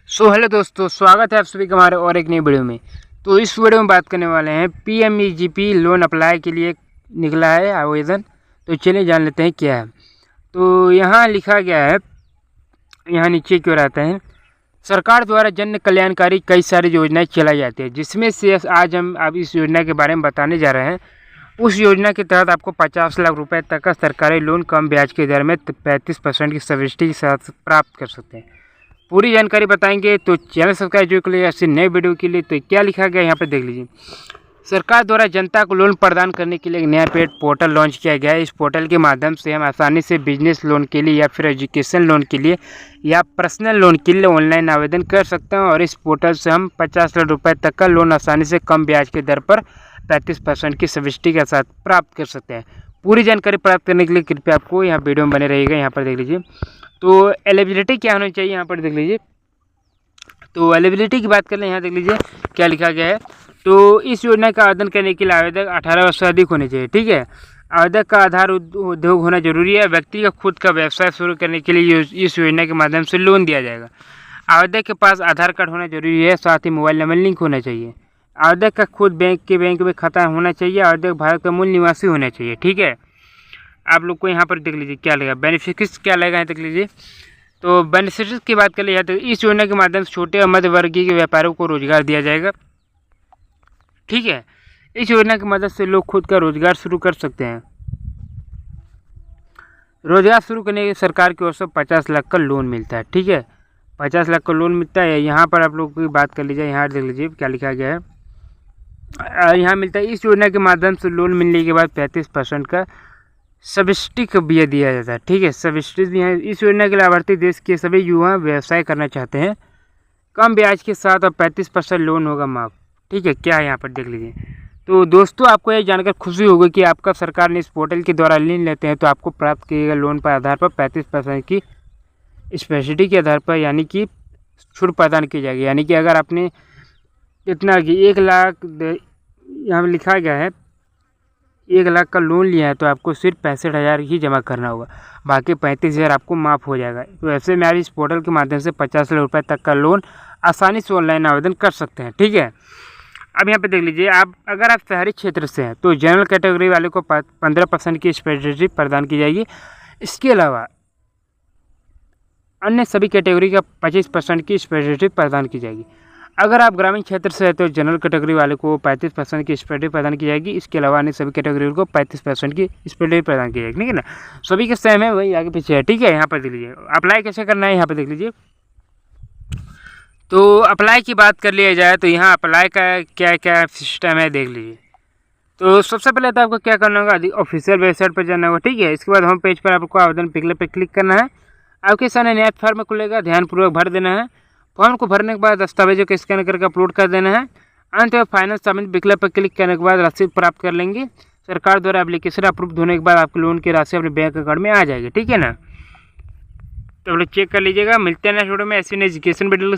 Hello दोस्तों, स्वागत है आप सभी का हमारे और एक नई वीडियो में। तो इस वीडियो में बात करने वाले हैं पीएमईजीपी लोन अप्लाई के लिए निकला है आवेदन। तो चलिए जान लेते हैं क्या है। तो यहाँ लिखा गया है, यहाँ नीचे क्यों रहता है, सरकार द्वारा जन कल्याणकारी कई सारी योजनाएं चलाई जाती है, जिसमें से आज हम अब इस योजना के बारे में बताने जा रहे हैं। उस योजना के तहत आपको 50 लाख रुपए तक का सरकारी लोन कम ब्याज के दर में 35% की सब्सिडी के साथ प्राप्त कर सकते हैं। पूरी जानकारी बताएंगे, तो चैनल सब्सक्राइब जो के लिए ऐसे नए वीडियो के लिए। तो क्या लिखा गया यहाँ पर देख लीजिए। सरकार द्वारा जनता को लोन प्रदान करने के लिए एक नया पोर्टल लॉन्च किया गया है। इस पोर्टल के माध्यम से हम आसानी से बिजनेस लोन के लिए या फिर एजुकेशन लोन के लिए या पर्सनल लोन के लिए ऑनलाइन आवेदन कर सकते हैं। और इस पोर्टल से हम 50 लाख रुपये तक का लोन आसानी से कम ब्याज के दर पर 35% की सब्सिडी के साथ प्राप्त कर सकते हैं। पूरी जानकारी प्राप्त करने के लिए कृपया आपको यहाँ वीडियो में बने रहिएगा। यहाँ पर देख लीजिए। तो एलिजिबिलिटी क्या होनी चाहिए, यहाँ पर देख लीजिए। तो एलिजिबिलिटी की बात कर लें, यहाँ देख लीजिए क्या लिखा गया है। तो इस योजना का आवेदन करने के लिए आवेदक 18 वर्ष से अधिक होने चाहिए। ठीक है। आवेदक का आधार उद्योग होना जरूरी है। व्यक्ति का खुद का व्यवसाय शुरू करने के लिए इस योजना के माध्यम से लोन दिया जाएगा। आवेदक के पास आधार कार्ड होना जरूरी है, साथ ही मोबाइल नंबर लिंक होना चाहिए। आवेदक का खुद बैंक में खाता होना चाहिए। आवेदक भारत का मूल निवासी होना चाहिए। ठीक है। आप लोग को यहाँ पर देख लीजिए क्या लगेगा, बेनिफिट्स क्या लगेगा, देख लीजिए। तो बेनिफिट्स की बात कर लिया तो इस योजना के माध्यम से छोटे और मध्य वर्गीय के व्यापारियों को रोजगार दिया जाएगा। ठीक है। इस योजना की मदद से लोग खुद का रोजगार शुरू कर सकते हैं। रोजगार शुरू करने के लिए सरकार की ओर से 50 लाख का लोन मिलता है। ठीक है। 50 लाख का लोन मिलता है। यहाँ पर आप लोग की बात कर लीजिए, यहाँ देख लीजिए क्या लिखा गया है। यहाँ मिलता है, इस योजना के माध्यम से लोन मिलने के बाद 35% का सब्सिडी भी दिया जाता है। ठीक है। सब्सिडी भी है। इस योजना के लाभार्थी देश के सभी युवा व्यवसाय करना चाहते हैं। कम ब्याज के साथ और 35% लोन होगा माफ। ठीक है। क्या है यहाँ पर देख लीजिए। तो दोस्तों, आपको यह जानकर खुशी होगी कि आपका सरकार ने इस पोर्टल के द्वारा लोन लेते हैं तो आपको प्राप्त किए लोन पर आधार पर 35% की सब्सिडी के आधार पर यानी कि छूट प्रदान की जाएगी। यानी कि अगर आपने इतना कि 1 लाख, यहाँ पर लिखा गया है 1 लाख का लोन लिया है तो आपको सिर्फ 65,000 ही जमा करना होगा, बाकी 35,000 आपको माफ़ हो जाएगा। तो ऐसे में आप इस पोर्टल के माध्यम से 50 लाख रुपये तक का लोन आसानी से ऑनलाइन आवेदन कर सकते हैं। ठीक है। अब यहाँ पे देख लीजिए, अगर आप शहरी क्षेत्र से हैं तो जनरल कैटेगरी वाले को 15% की सब्सिडी प्रदान की जाएगी। इसके अलावा अन्य सभी कैटेगरी का 25% की सब्सिडी प्रदान की जाएगी। अगर आप ग्रामीण क्षेत्र से है तो जनरल कैटेगरी वाले को 35% की सब्सिडी प्रदान की जाएगी। इसके अलावा अन्य सभी कैटेगरी को 35% की सब्सिडी प्रदान की जाएगी। ठीक है ना। सभी के सेम है, वही आगे पीछे है। ठीक है। यहाँ पर देख लीजिए अप्लाई कैसे करना है, यहाँ पर देख लीजिए। तो अप्लाई की बात कर लिया जाए तो यहाँ अप्लाई का क्या क्या सिस्टम है देख लीजिए। तो सबसे पहले तो आपको क्या करना होगा, ऑफिशियल वेबसाइट पर जाना होगा। ठीक है। इसके बाद होम पेज पर आपको आवेदन पिघले पर क्लिक करना है। आपके सामने नया फॉर्म खुलेगा, ध्यानपूर्वक भर देना है। फॉर्म को भरने के बाद दस्तावेजों को स्कैन करके अपलोड कर देना है। अंत में फाइनल सबमिट विकल्प पर क्लिक करने के बाद रसीद प्राप्त कर लेंगे। सरकार द्वारा एप्लीकेशन अप्रूव होने के बाद आपके लोन की राशि अपने बैंक अकाउंट में आ जाएगी। ठीक है ना। तो आप लोग चेक कर लीजिएगा। मिलते हैं नेक्स्ट वीडियो में ऐसी एजुकेशन वीडियो।